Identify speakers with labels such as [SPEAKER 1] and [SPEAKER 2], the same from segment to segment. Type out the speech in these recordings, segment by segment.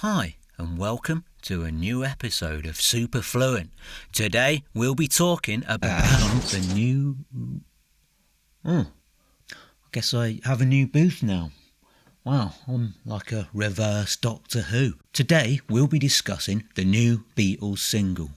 [SPEAKER 1] Hi, and welcome to a new episode of Super Fluent. Today we'll be talking about the new... I guess I have a new booth now. Wow, I'm like a reverse Doctor Who. Today we'll be discussing the new Beatles single.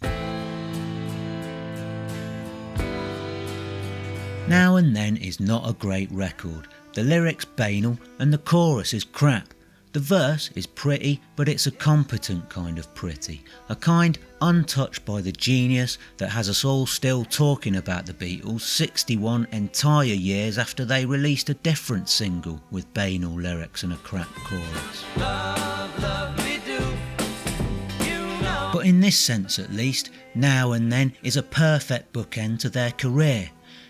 [SPEAKER 1] Now and Then is not a great record. The lyrics banal and the chorus is crap. The verse is pretty, but it's a competent kind of pretty. A kind untouched by the genius that has us all still talking about the Beatles 61 entire years after they released a different single with banal lyrics and a crap chorus. Love me do, you know. But in this sense at least, Now and Then is a perfect bookend to their career.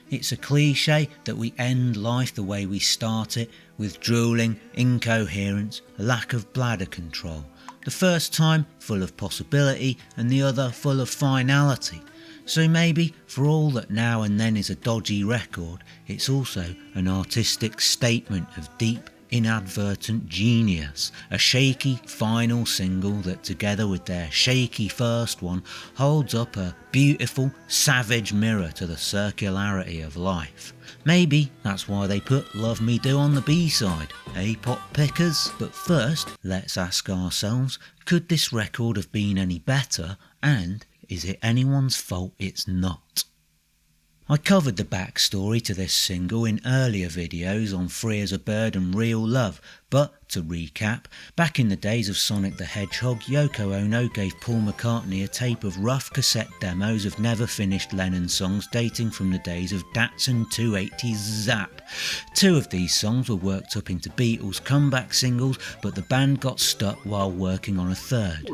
[SPEAKER 1] It's a cliche that we end life the way we start it, with drooling, incoherence, a lack of bladder control. The first time full of possibility and the other full of finality. So maybe, for all that Now and Then is a dodgy record, it's also an artistic statement of deep, inadvertent genius, a shaky final single that together with their shaky first one holds up a beautiful, savage mirror to the circularity of life. Maybe that's why they put Love Me Do on the B-side, pop pickers? But first, let's ask ourselves, could this record have been any better, and is it anyone's fault it's not? I covered the backstory to this single in earlier videos on Free as a Bird and Real Love, but to recap, back in the days of Sonic the Hedgehog, Yoko Ono gave Paul McCartney a tape of rough cassette demos of never finished Lennon songs dating from the days of Datsun 280 Zap. Two of these songs were worked up into Beatles comeback singles, but the band got stuck while working on a third.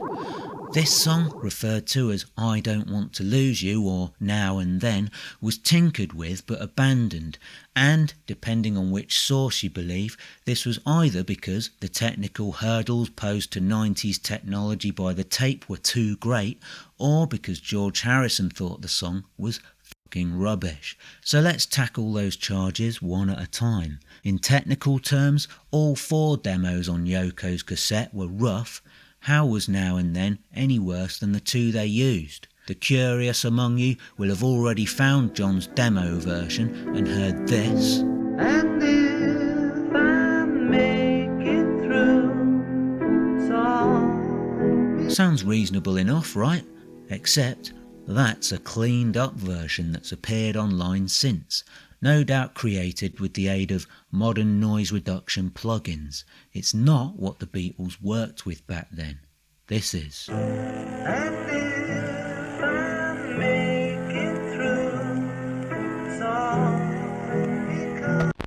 [SPEAKER 1] This song, referred to as I Don't Want to Lose You or Now and Then, was tinkered with but abandoned, and, depending on which source you believe, this was either because the technical hurdles posed to 90s technology by the tape were too great, or because George Harrison thought the song was fucking rubbish. So let's tackle those charges one at a time. In technical terms, all four demos on Yoko's cassette were rough. How was Now and Then any worse than the two they used? The curious among you will have already found John's demo version and heard this. And if I make it through, so... Sounds reasonable enough, right? Except that's a cleaned up version that's appeared online since. No doubt created with the aid of modern noise reduction plugins. It's not what the Beatles worked with back then. This is. And if I make it through, so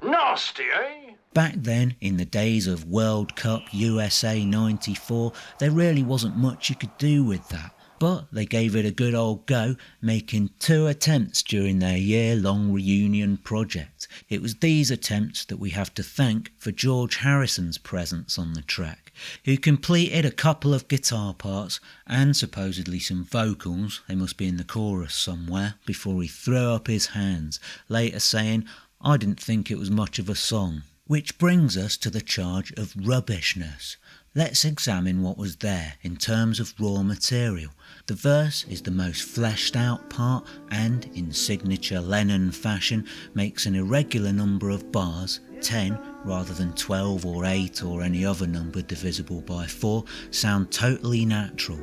[SPEAKER 1] nasty, eh? Back then, in the days of World Cup USA 94, there really wasn't much you could do with that. But they gave it a good old go, making 2 attempts during their year-long reunion project. It was these attempts that we have to thank for George Harrison's presence on the track, who completed a couple of guitar parts and supposedly some vocals, they must be in the chorus somewhere, before he threw up his hands, later saying, "I didn't think it was much of a song." Which brings us to the charge of rubbishness. Let's examine what was there in terms of raw material. The verse is the most fleshed out part and, in signature Lennon fashion, makes an irregular number of bars, 10 rather than 12 or 8 or any other number divisible by 4, sound totally natural.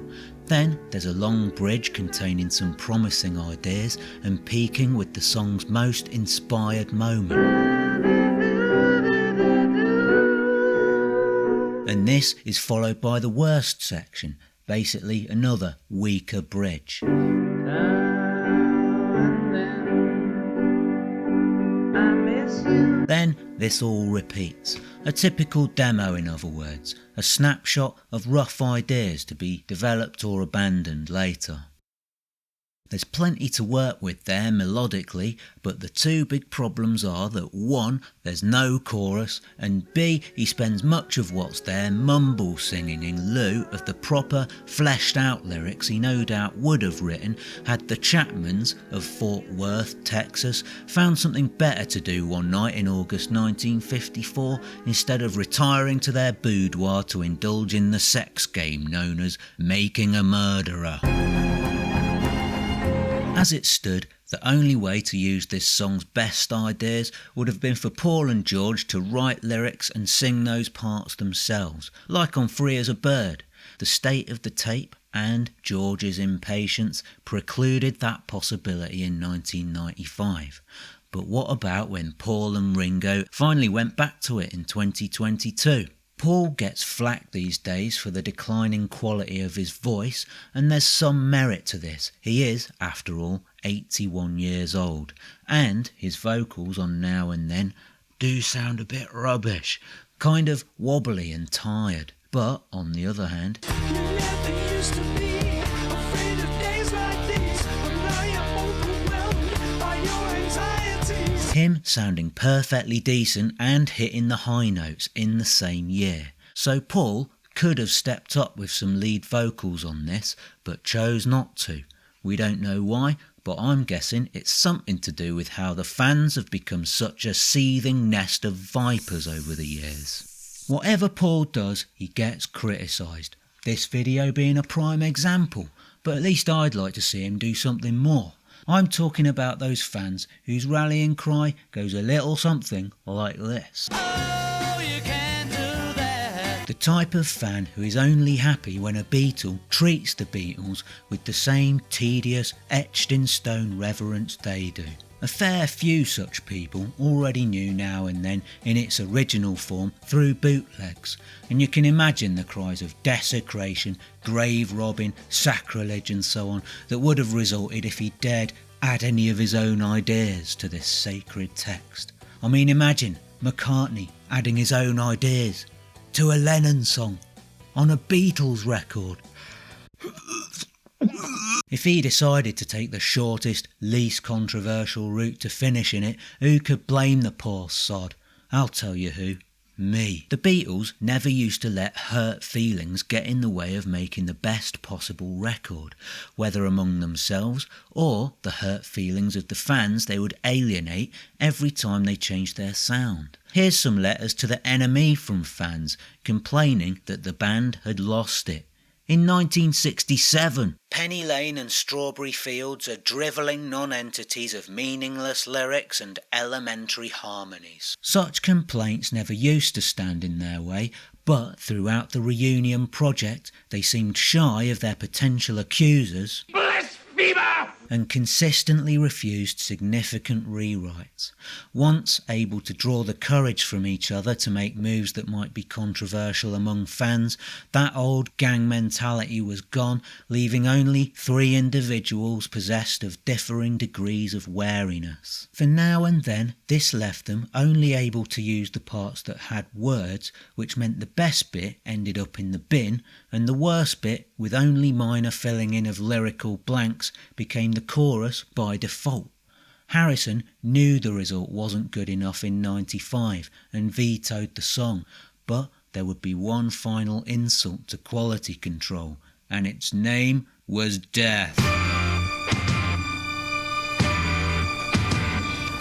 [SPEAKER 1] Then there's a long bridge containing some promising ideas and peaking with the song's most inspired moment. And this is followed by the worst section, basically another weaker bridge. Then this all repeats, a typical demo in other words, a snapshot of rough ideas to be developed or abandoned later. There's plenty to work with there melodically, but the two big problems are that 1, there's no chorus, and B, he spends much of what's there mumble singing in lieu of the proper, fleshed out lyrics he no doubt would have written had the Chapmans of Fort Worth, Texas, found something better to do one night in August 1954 instead of retiring to their boudoir to indulge in the sex game known as making a murderer. As it stood, the only way to use this song's best ideas would have been for Paul and George to write lyrics and sing those parts themselves, like on Free as a Bird. The state of the tape and George's impatience precluded that possibility in 1995. But what about when Paul and Ringo finally went back to it in 2022? Paul gets flack these days for the declining quality of his voice, and there's some merit to this. He is, after all, 81 years old, and his vocals on Now and Then do sound a bit rubbish, kind of wobbly and tired. But, on the other hand, him sounding perfectly decent and hitting the high notes in the same year. So Paul could have stepped up with some lead vocals on this, but chose not to. We don't know why, but I'm guessing it's something to do with how the fans have become such a seething nest of vipers over the years. Whatever Paul does, he gets criticised. This video being a prime example, but at least I'd like to see him do something more. I'm talking about those fans whose rallying cry goes a little something like this. Oh, you can't do that. The type of fan who is only happy when a Beatle treats the Beatles with the same tedious, etched-in-stone reverence they do. A fair few such people already knew Now and Then in its original form through bootlegs, and you can imagine the cries of desecration, grave robbing, sacrilege and so on that would have resulted if he dared add any of his own ideas to this sacred text. I mean, imagine McCartney adding his own ideas to a Lennon song on a Beatles record. If he decided to take the shortest, least controversial route to finishing it, who could blame the poor sod? I'll tell you who. Me. The Beatles never used to let hurt feelings get in the way of making the best possible record, whether among themselves or the hurt feelings of the fans they would alienate every time they changed their sound. Here's some letters to the NME from fans complaining that the band had lost it. In 1967, Penny Lane and Strawberry Fields are drivelling non-entities of meaningless lyrics and elementary harmonies. Such complaints never used to stand in their way, but throughout the reunion project they seemed shy of their potential accusers and consistently refused significant rewrites. Once able to draw the courage from each other to make moves that might be controversial among fans, that old gang mentality was gone, leaving only 3 individuals possessed of differing degrees of wariness. For Now and Then, this left them only able to use the parts that had words, which meant the best bit ended up in the bin, and the worst bit, with only minor filling in of lyrical blanks, became the chorus by default. Harrison knew the result wasn't good enough in '95 and vetoed the song, but there would be one final insult to quality control, and its name was death.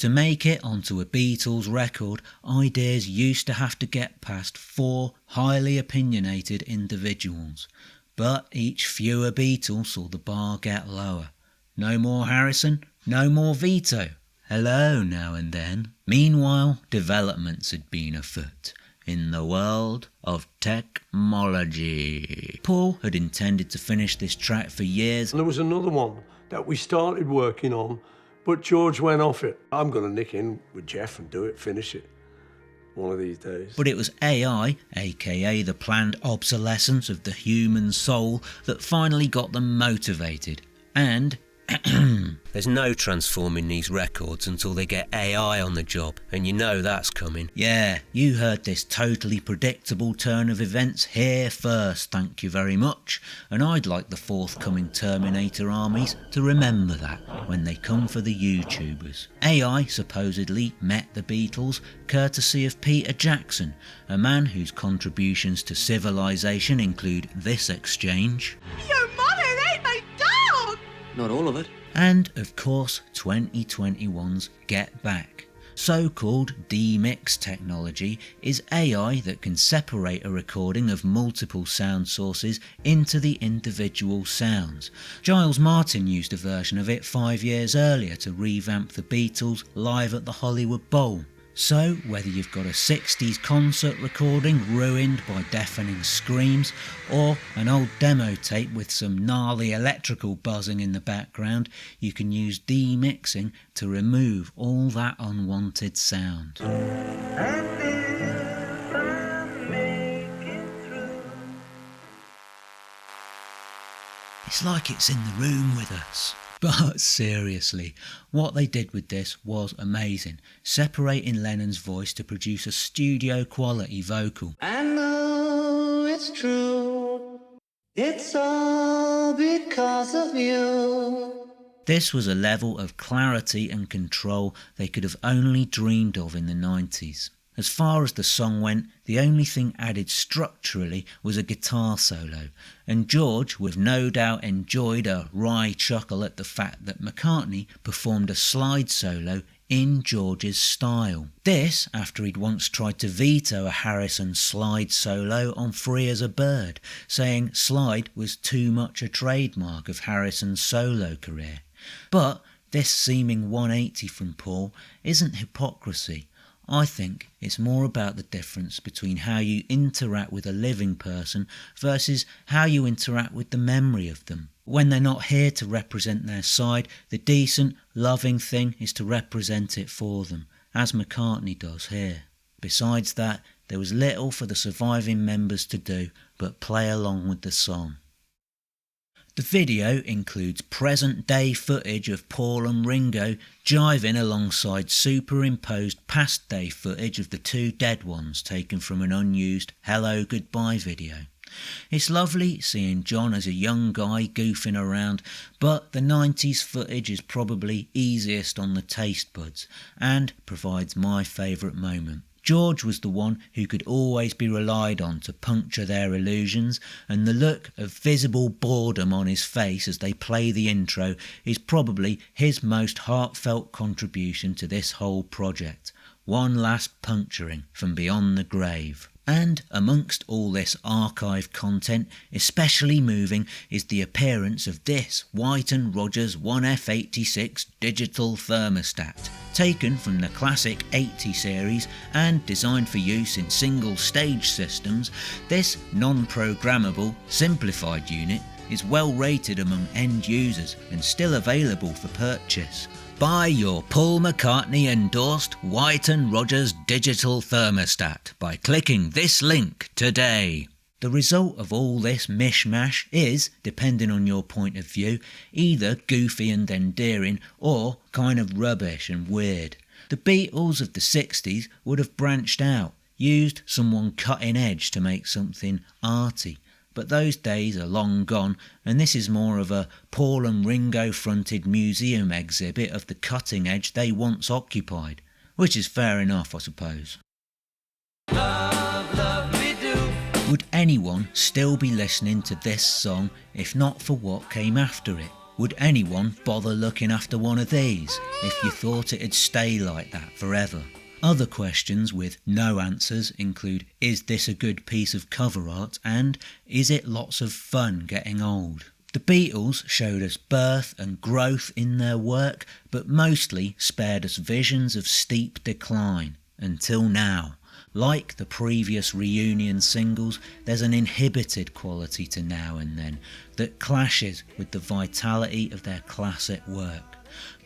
[SPEAKER 1] To make it onto a Beatles record, ideas used to have to get past 4 highly opinionated individuals. But each fewer Beatle saw the bar get lower. No more Harrison, no more veto. Hello, Now and Then. Meanwhile, developments had been afoot in the world of technology. Paul had intended to finish this track for years.
[SPEAKER 2] There was another one that we started working on, but George went off it. I'm going to nick in with Jeff and do it, finish it one of these days.
[SPEAKER 1] But it was AI, aka the planned obsolescence of the human soul, that finally got them motivated. And
[SPEAKER 3] There's no transforming these records until they get AI on the job, and you know that's coming.
[SPEAKER 1] Yeah, you heard this totally predictable turn of events here first, thank you very much. And I'd like the forthcoming Terminator armies to remember that when they come for the YouTubers. AI supposedly met the Beatles courtesy of Peter Jackson, a man whose contributions to civilization include this exchange.
[SPEAKER 4] Your mother ate my dog!
[SPEAKER 5] Not all of it.
[SPEAKER 1] And of course 2021's Get Back. So-called D-Mix technology is AI that can separate a recording of multiple sound sources into the individual sounds. Giles Martin used a version of it 5 years earlier to revamp the Beatles live at the Hollywood Bowl. So, whether you've got a 60s concert recording ruined by deafening screams, or an old demo tape with some gnarly electrical buzzing in the background, you can use D-mixing to remove all that unwanted sound. It's like it's in the room with us. But seriously, what they did with this was amazing, separating Lennon's voice to produce a studio quality vocal.
[SPEAKER 6] I know it's true, it's all because of you.
[SPEAKER 1] This was a level of clarity and control they could have only dreamed of in the 90s. As far as the song went, the only thing added structurally was a guitar solo, and George would have no doubt enjoyed a wry chuckle at the fact that McCartney performed a slide solo in George's style. This after he'd once tried to veto a Harrison slide solo on Free as a Bird, saying slide was too much a trademark of Harrison's solo career. But this seeming 180 from Paul isn't hypocrisy. I think it's more about the difference between how you interact with a living person versus how you interact with the memory of them. When they're not here to represent their side, the decent, loving thing is to represent it for them, as McCartney does here. Besides that, there was little for the surviving members to do but play along with the song. The video includes present-day footage of Paul and Ringo jiving alongside superimposed past-day footage of the two dead ones taken from an unused Hello Goodbye video. It's lovely seeing John as a young guy goofing around, but the 90s footage is probably easiest on the taste buds and provides my favourite moment. George was the one who could always be relied on to puncture their illusions, and the look of visible boredom on his face as they play the intro is probably his most heartfelt contribution to this whole project. One last puncturing from beyond the grave. And amongst all this archive content, especially moving is the appearance of this White & Rogers 1F86 digital thermostat, taken from the classic 80 series and designed for use in single stage systems. This non-programmable, simplified unit is well rated among end users and still available for purchase. Buy your Paul McCartney endorsed White & Rogers digital thermostat by clicking this link today. The result of all this mishmash is, depending on your point of view, either goofy and endearing or kind of rubbish and weird. The Beatles of the 60s would have branched out, used someone cutting edge to make something arty. But those days are long gone, and this is more of a Paul and Ringo fronted museum exhibit of the cutting edge they once occupied, which is fair enough, I suppose.
[SPEAKER 6] Love me do.
[SPEAKER 1] Would anyone still be listening to this song if not for what came after it? Would anyone bother looking after one of these if you thought it'd stay like that forever? Other questions with no answers include, is this a good piece of cover art, and is it lots of fun getting old? The Beatles showed us birth and growth in their work, but mostly spared us visions of steep decline, until now. Like the previous reunion singles, there's an inhibited quality to Now and Then that clashes with the vitality of their classic work.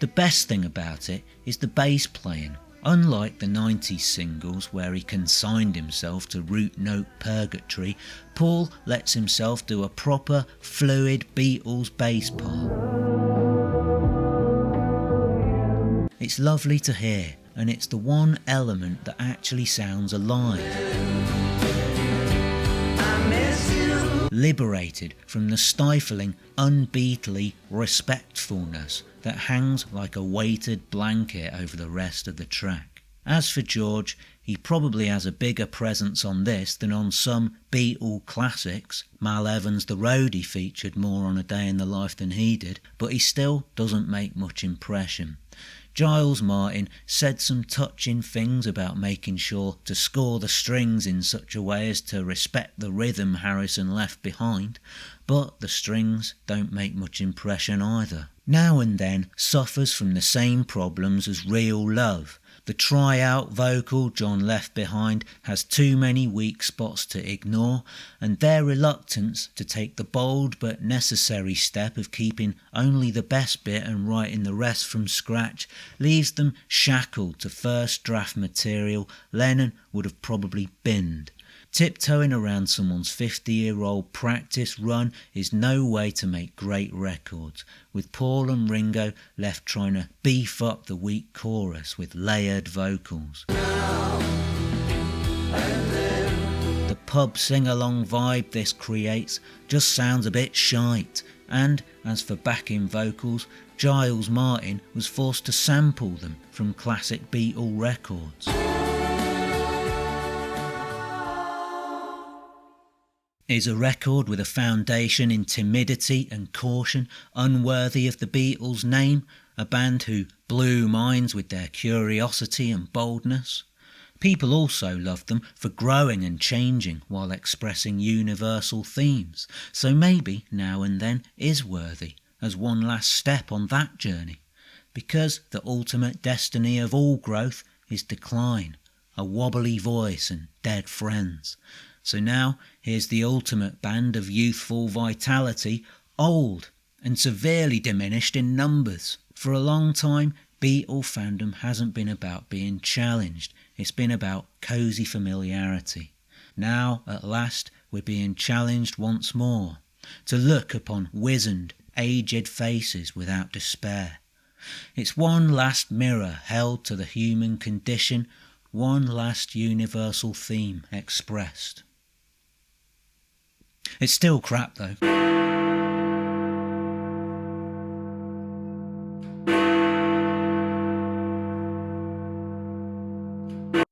[SPEAKER 1] The best thing about it is the bass playing. Unlike the 90s singles where he consigned himself to root note purgatory, Paul lets himself do a proper, fluid Beatles bass part. It's lovely to hear, and it's the one element that actually sounds alive. Liberated from the stifling, unbeatly respectfulness that hangs like a weighted blanket over the rest of the track. As for George, he probably has a bigger presence on this than on some Beatle classics. Mal Evans the roadie featured more on A Day in the Life than he did, but he still doesn't make much impression. Giles Martin said some touching things about making sure to score the strings in such a way as to respect the rhythm Harrison left behind, but the strings don't make much impression either. Now and Then suffers from the same problems as Real Love. The try-out vocal John left behind has too many weak spots to ignore, and their reluctance to take the bold but necessary step of keeping only the best bit and writing the rest from scratch leaves them shackled to first draft material Lennon would have probably binned. Tiptoeing around someone's 50-year-old practice run is no way to make great records, with Paul and Ringo left trying to beef up the weak chorus with layered vocals. The pub sing-along vibe this creates just sounds a bit shite, and as for backing vocals, Giles Martin was forced to sample them from classic Beatle records. Is a record with a foundation in timidity and caution unworthy of the Beatles' name, a band who blew minds with their curiosity and boldness? People also loved them for growing and changing while expressing universal themes, so maybe Now and Then is worthy as one last step on that journey, because the ultimate destiny of all growth is decline, a wobbly voice and dead friends. So now, here's the ultimate band of youthful vitality, old and severely diminished in numbers. For a long time, Beatle fandom hasn't been about being challenged, it's been about cosy familiarity. Now, at last, we're being challenged once more, to look upon wizened, aged faces without despair. It's one last mirror held to the human condition, one last universal theme expressed. It's still crap though.